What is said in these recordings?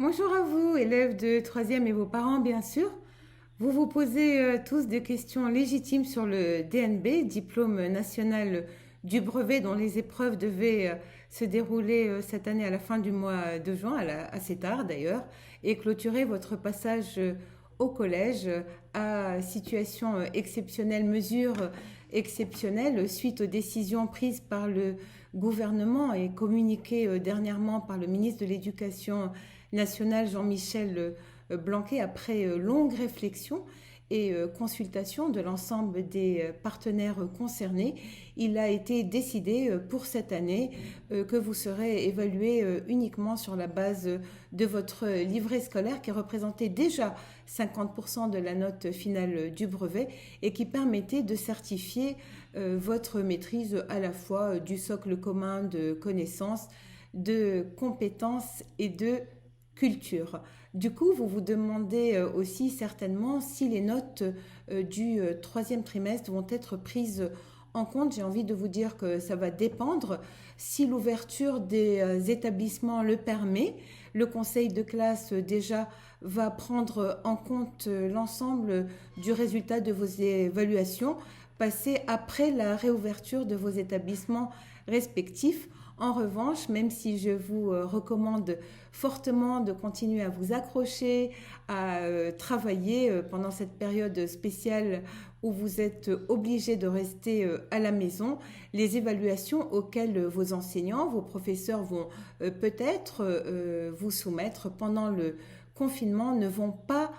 Bonjour à vous, élèves de troisième et vos parents, bien sûr. Vous vous posez tous des questions légitimes sur le DNB, Diplôme national du brevet, dont les épreuves devaient se dérouler cette année à la fin du mois de juin, assez tard d'ailleurs, et clôturer votre passage au collège à situation exceptionnelle, mesure exceptionnelle suite aux décisions prises par le gouvernement et communiquées dernièrement par le ministre de l'Éducation nationale Jean-Michel Blanquer après longue réflexion et consultation de l'ensemble des partenaires concernés. Il a été décidé pour cette année que vous serez évalué uniquement sur la base de votre livret scolaire qui représentait déjà 50% de la note finale du brevet et qui permettait de certifier votre maîtrise à la fois du socle commun de connaissances, de compétences et de culture. Du coup, vous vous demandez aussi certainement si les notes du troisième trimestre vont être prises en compte. J'ai envie de vous dire que ça va dépendre. Si l'ouverture des établissements le permet, le conseil de classe déjà va prendre en compte l'ensemble du résultat de vos évaluations passées après la réouverture de vos établissements respectifs. En revanche, même si je vous recommande fortement de continuer à vous accrocher, à travailler pendant cette période spéciale où vous êtes obligé de rester à la maison, les évaluations auxquelles vos enseignants, vos professeurs vont peut-être vous soumettre pendant le confinement ne vont pas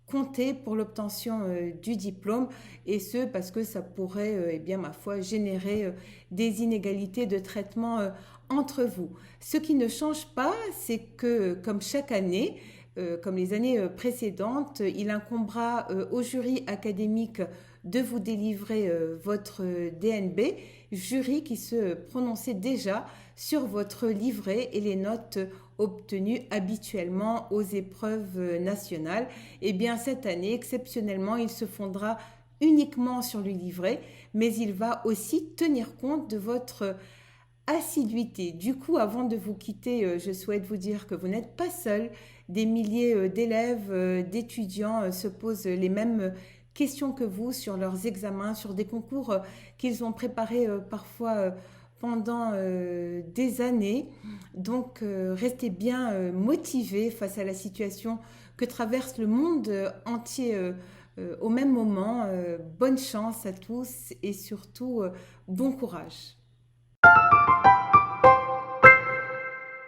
compter pour l'obtention du diplôme, et ce parce que ça pourrait, eh bien, ma foi, générer des inégalités de traitement entre vous. Ce qui ne change pas, c'est que comme chaque année, comme les années précédentes, il incombera au jury académique de vous délivrer votre DNB, jury qui se prononçait déjà sur votre livret et les notes obtenues habituellement aux épreuves nationales. Et bien cette année, exceptionnellement, il se fondera uniquement sur le livret, mais il va aussi tenir compte de votre assiduité. Du coup, avant de vous quitter, je souhaite vous dire que vous n'êtes pas seul. Des milliers d'élèves, d'étudiants se posent les mêmes questions que vous sur leurs examens, sur des concours qu'ils ont préparés parfois pendant des années. Donc, restez bien motivés face à la situation que traverse le monde entier au même moment. Bonne chance à tous et surtout bon courage.